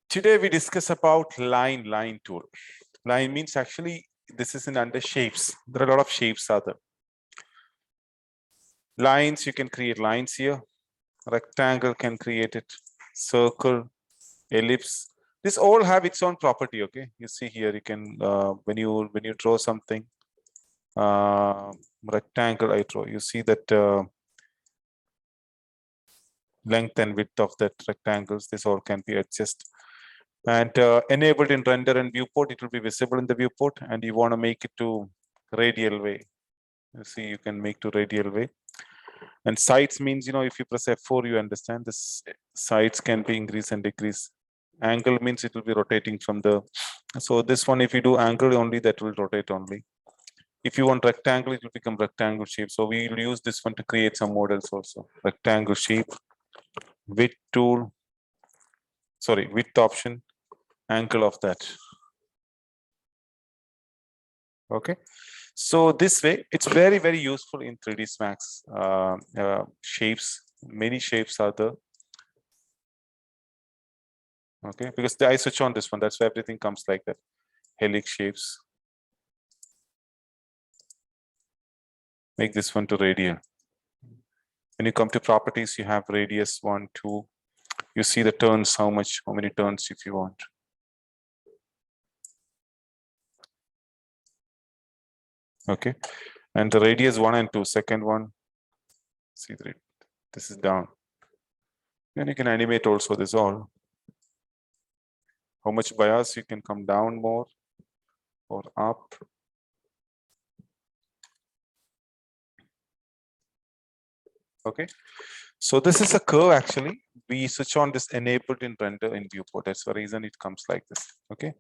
Today we discuss about line tool. Line means actually this is in under shapes. There are a lot of shapes are there. Lines, you can create lines here. Rectangle can create it. Circle, ellipse. This all have its own property. Okay, you see here you can when you draw something rectangle I draw. You see that length and width of that rectangles. This all can be adjusted. And enabled in render and viewport, it will be visible in the viewport, and you want to make it to radial way. You see, you can make to radial way. And sides means, if you press F4, you understand this sides can be increase and decrease. Angle means it will be rotating from the, so this one, if you do angle only, that will rotate only. If you want rectangle, it will become rectangle shape. So we will use this one to create some models also. Rectangle shape, width tool, sorry, width option, angle of that. Okay, so this way it's very, very useful in 3dsmax shapes. Many shapes are there. Okay, because I switch on this one, that's why everything comes like that. Helix shapes. Make this one to radial. When you come to properties, you have radius 1, 2. You see the turns, how many turns if you want. Okay, and the radius 1 and 2, second one, see that this is down. Then you can animate also this all. How much bias you can come down more or up. Okay, so this is a curve actually. We switch on this enabled in render in viewport. That's the reason it comes like this. Okay.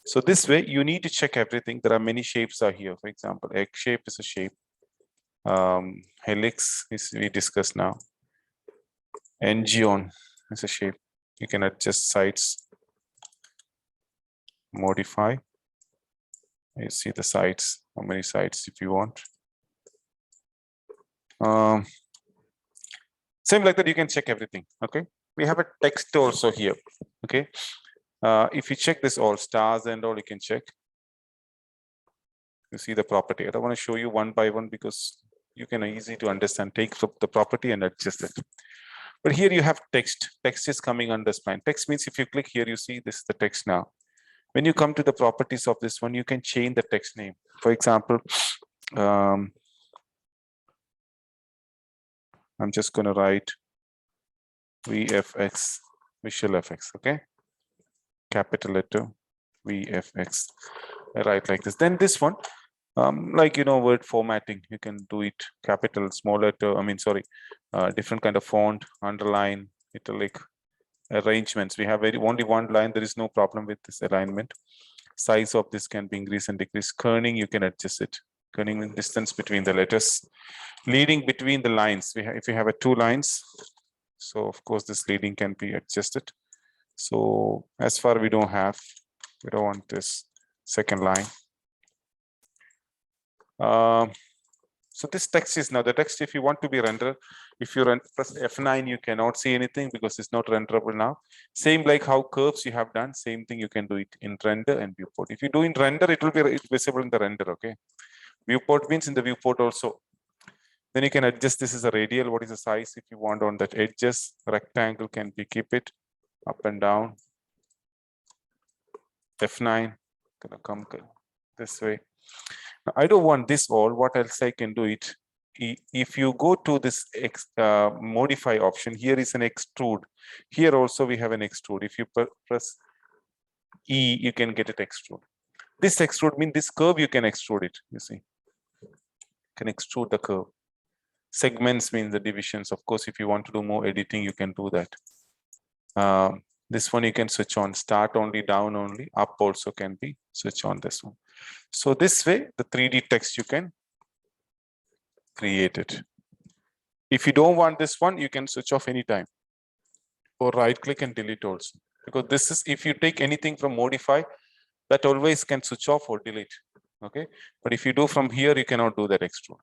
So this way you need to check everything. There are many shapes are here. For example, egg shape is a shape. Helix is we discussed now. Engion is a shape. You can adjust sides. Modify. You see the sides. How many sides if you want. Same like that. You can check everything. Okay. We have a text also here. Okay. If you check this all stars and all, you can check. You see the property. I don't want to show you one by one because you can easy to understand. Take the property and adjust it. But here you have text. Text is coming under spline. Text means if you click here, you see this is the text now. When you come to the properties of this one, you can change the text name. For example, I'm just going to write VFX, Visual FX. Okay. Capital letter VFX. I write like this. Then this one, like word formatting, you can do it capital, small letter. Different kind of font, underline, italic, arrangements. We have only one line. There is no problem with this alignment. Size of this can be increased and decreased. Kerning, you can adjust it. Kerning means distance between the letters. Leading between the lines. If you have 2 lines, so of course this leading can be adjusted. So as far we don't want this second line. So this text is now the text. If you want to be rendered, if you press F9, you cannot see anything because it's not renderable now. Same like how curves you have done, same thing you can do it in render and viewport. If you do in render, it will be visible in the render. Okay. Viewport means in the viewport also. Then you can adjust this as a radial. What is the size if you want on that edges? Rectangle can be keep it up and down. F9 gonna come this way. Now, I don't want this all. What else I can do it? If you go to this modify option, here is an extrude. Here also we have an extrude. If you press E, you can get it extrude. This extrude means this curve you can extrude it. You see, you can extrude the curve. Segments means the divisions. Of course, if you want to do more editing, you can do that. This one you can switch on, start only, down only, up also can be switch on this one. So this way, the 3D text you can create it. If you don't want this one, you can switch off anytime or right click and delete also. Because this is, if you take anything from modify, that always can switch off or delete. Okay. But if you do from here, you cannot do that extrude.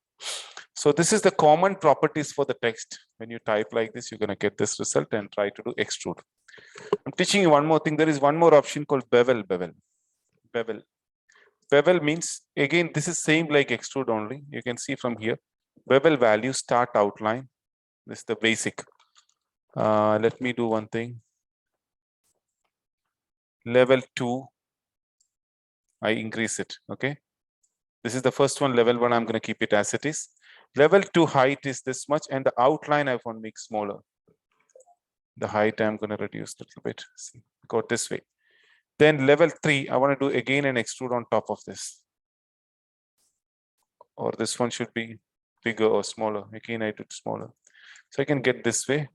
So this is the common properties for the text. When you type like this, you're going to get this result and try to do extrude. I'm teaching you one more thing. There is one more option called bevel. Bevel means, again, this is same like extrude only. You can see from here, bevel value, start outline. This is the basic. Let me do one thing. Level 2, I increase it, okay? This is the first one, level 1, I'm going to keep it as it is. Level 2 height is this much, and the outline I want to make smaller. The height I'm going to reduce a little bit. See, go this way. Then level 3, I want to do again an extrude on top of this. Or this one should be bigger or smaller. Again, I do it smaller. So I can get this way.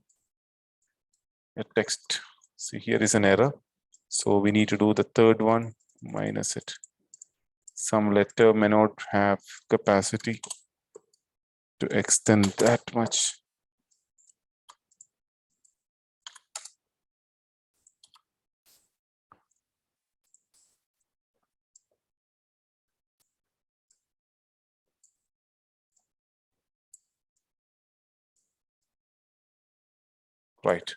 A text. See, here is an error. So we need to do the third one, minus it. Some letter may not have capacity to extend that much. Right.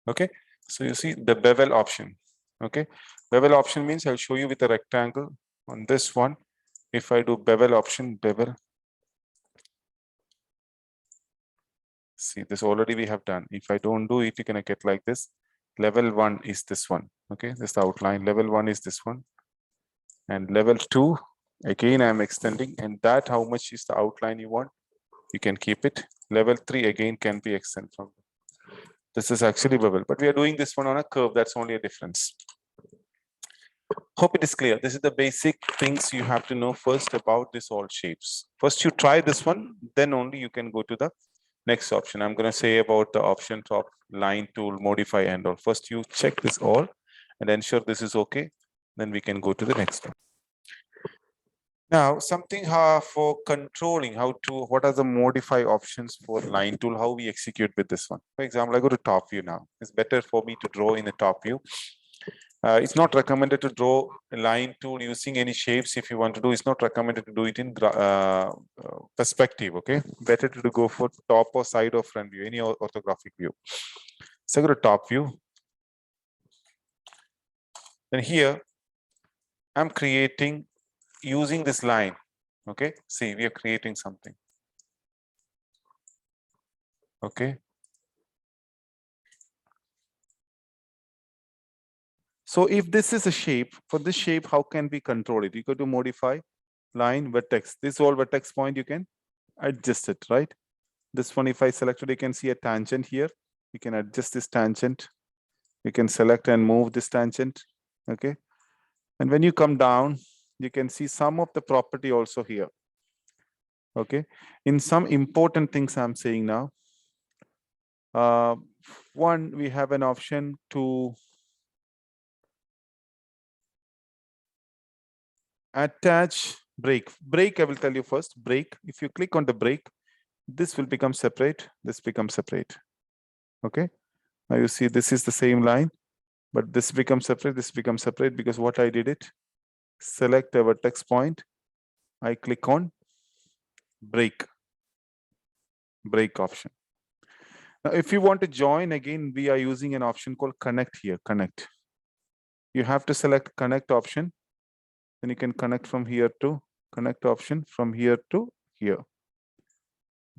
Okay. So you see the bevel option. Okay. Bevel option means I'll show you with a rectangle on this one. If I do bevel option, bevel. See, this already we have done. If I don't do it, you're gonna get like this. Level 1 is this one. Okay, this is the outline. Level 1 is this one. And level 2, again, I'm extending, and that how much is the outline you want? You can keep it. Level 3 again can be extended from. This is actually bevel, but we are doing this one on a curve. That's only a difference. Hope it is clear. This is the basic things you have to know first about this all shapes. First you try this one, then only you can go to the next option. I'm going to say about the option of line tool, modify and all. First you check this all and ensure this is okay. Then we can go to the next one. Now something for controlling what are the modify options for line tool, how we execute with this one. For example, I go to top view now. It's better for me to draw in the top view. It's not recommended to draw a line tool using any shapes. If you want to do, it's not recommended to do it in perspective. Okay, better to go for top or side or front view, any orthographic view. So go to top view. Then here I'm creating using this line. Okay, see, we are creating something. Okay. So if this is a shape, for this shape, how can we control it? You go to modify, line, vertex. This all vertex point, you can adjust it, right? This one, if I selected, you can see a tangent here. You can adjust this tangent. You can select and move this tangent, okay? And when you come down, you can see some of the property also here, okay? In some important things I'm saying now, one, we have an option to attach break. Break, I will tell you first, break. If you click on the break, this will become separate, this becomes separate, okay? Now you see this is the same line, but this becomes separate because what I did it, select a vertex point, I click on break option. Now, if you want to join again, we are using an option called connect here, connect. You have to select connect option, then you can connect from here to connect option from here to here.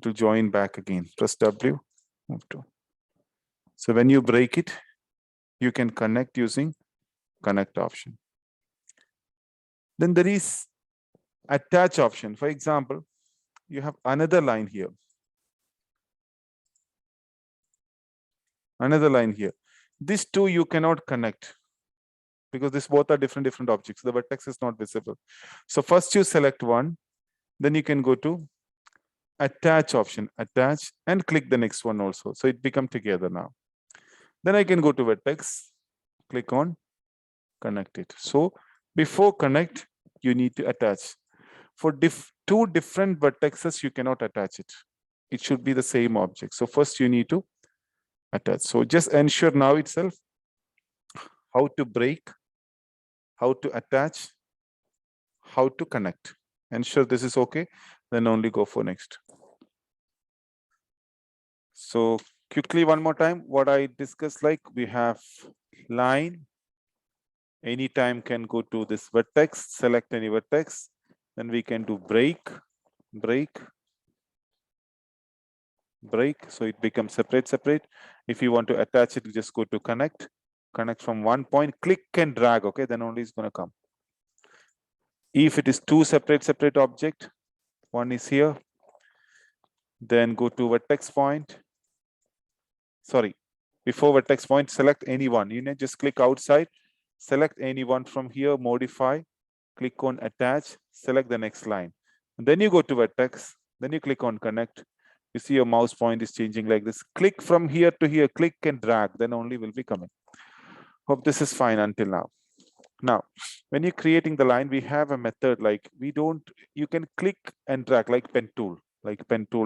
To join back again, press W, move to. So when you break it, you can connect using connect option. Then there is attach option. For example, you have another line here. Another line here. These two you cannot connect because these both are different objects. The vertex is not visible. So first you select one, then you can go to attach option, attach, and click the next one also. So it become together now. Then I can go to vertex, click on connect it. So before connect, you need to attach. For two different vertexes, you cannot attach it. It should be the same object. So first you need to attach. So just ensure now itself how to break, how to attach, how to connect. Ensure this is okay, then only go for next. So Quickly, one more time, what I discussed, like we have line, anytime can go to this vertex, select any vertex, then we can do break, so it becomes separate. If you want to attach it, you just go to connect from one point, click and drag, okay, then only it's going to come. If it is two separate object, one is here, then go to vertex point. Sorry, before vertex point, select any one. You know, just click outside, select any one from here, modify, click on attach, select the next line. And then you go to vertex, then you click on connect. You see your mouse point is changing like this. Click from here to here, click and drag, then only will be coming. Hope this is fine until now. Now, when you're creating the line, we have a method like you can click and drag like pen tool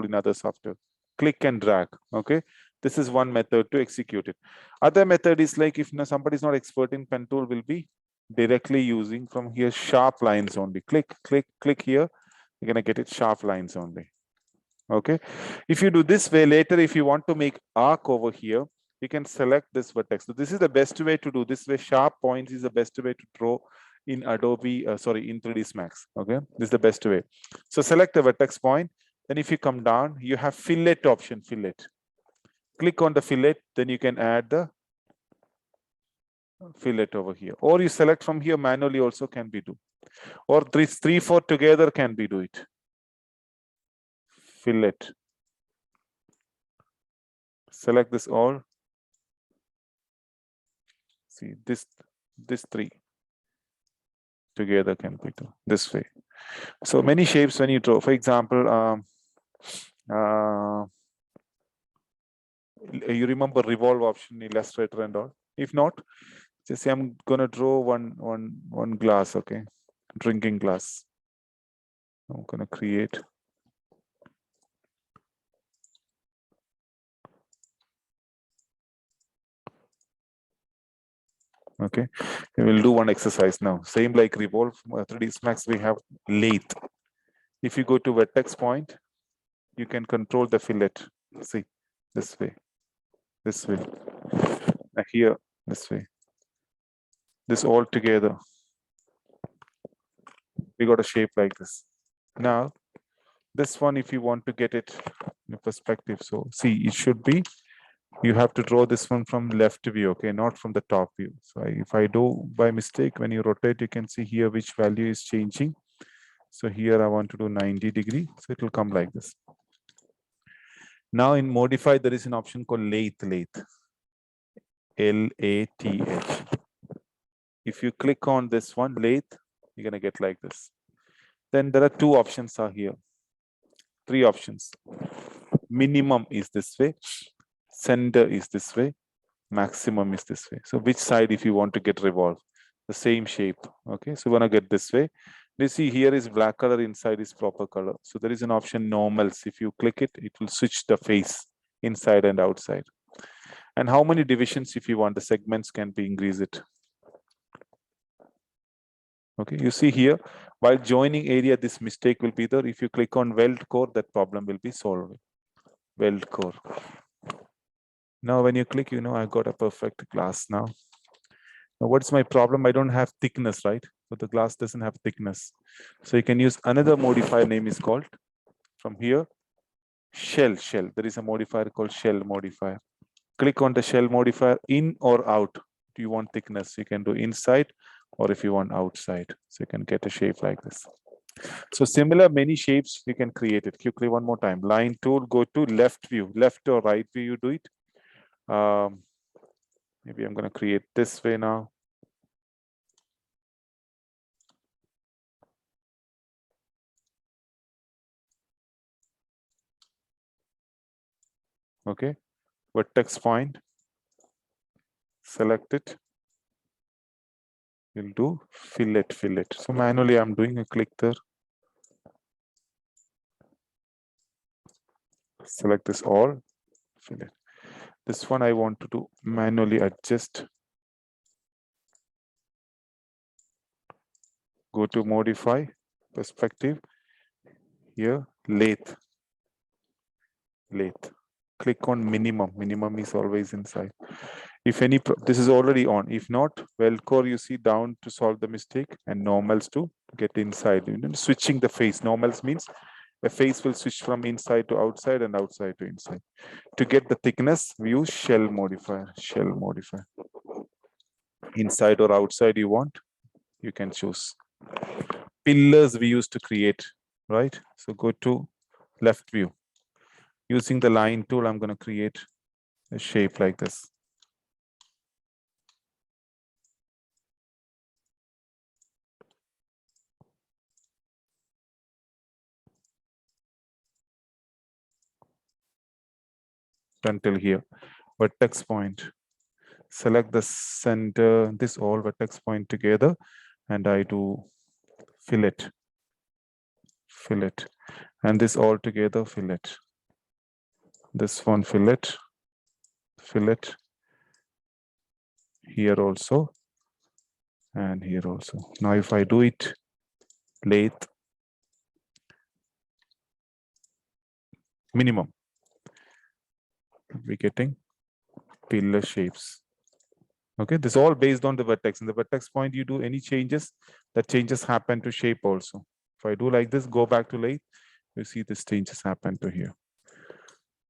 in other software. Click and drag, okay? This is one method to execute it. Other method is like if somebody is not expert in pen tool, will be directly using from here sharp lines only. Click here, you're gonna get it sharp lines only. Okay, if you do this way, later if you want to make arc over here, you can select this vertex. So this is the best way to do this way. Sharp points is the best way to draw in Adobe, in 3dsmax. Okay, this is the best way. So select a vertex point. Then if you come down, you have fillet option, fillet. Click on the fillet, then you can add the fillet over here. Or you select from here manually also can be do. Or three, four together can be do it. Fillet. Select this all. See this three together can be do this way. So many shapes when you draw. For example, you remember revolve option, Illustrator and all. If not, just say I'm gonna draw one glass, okay, drinking glass. I'm gonna create. Okay, we will do one exercise now. Same like revolve, 3dsmax, we have lathe. If you go to vertex point, you can control the fillet. See, this way, here, this way. This all together, we got a shape like this. Now, this one, if you want to get it in perspective, so see, it should be, you have to draw this one from left view, okay, not from the top view. So if I do by mistake, when you rotate, you can see here which value is changing. So here I want to do 90 degree, so it will come like this. Now in modify, there is an option called lathe, L-A-T-H. If you click on this one, lathe, you're gonna get like this. Then there are two options are here. Three options. Minimum is this way, center is this way, maximum is this way. So which side if you want to get revolve? The same shape. Okay, so you want to get this way. You see here is black color, inside is proper color. So there is an option normals. If you click it, it will switch the face inside and outside. And how many divisions if you want, the segments can be increase it. Okay, you see here, while joining area, this mistake will be there. If you click on weld core, that problem will be solved. Weld core. Now when you click, I got a perfect glass now. Now what's my problem? I don't have thickness, right? So the glass doesn't have thickness. So you can use another modifier, name is called, from here, shell. There is a modifier called shell modifier. Click on the shell modifier, in or out. Do you want thickness? You can do inside, or if you want outside. So you can get a shape like this. So similar many shapes, you can create it. Quickly one more time. Line tool, go to left view, left or right view, you do it. Maybe I'm going to create this way now. Okay, vertex point, select it. You'll do fillet. So manually I'm doing a click there. Select this all, fillet. This one I want to do manually adjust. Go to modify, perspective. Here, lathe. click on minimum. Minimum is always inside. If any, this is already on. If not, Velcro, you see down to solve the mistake, and normals to get inside. Switching the face. Normals means a face will switch from inside to outside and outside to inside. To get the thickness, we use shell modifier. Shell modifier. Inside or outside you want, you can choose. Pillars we use to create, right? So go to left view. Using the line tool, I'm going to create a shape like this. Until here, vertex point. Select the center, this all vertex point together, and I do fillet, and this all together fillet. This one fillet, here also, and here also. Now if I do it, lathe, minimum, we're getting pillar shapes. Okay, this is all based on the vertex. In the vertex point, you do any changes, that changes happen to shape also. If I do like this, go back to lathe, you see this changes happen to here.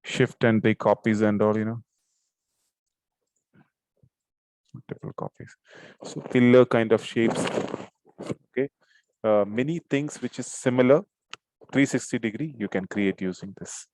Shift and the copies and all, multiple copies. So pillar kind of shapes. Okay, many things which is similar, 360 degree, you can create using this.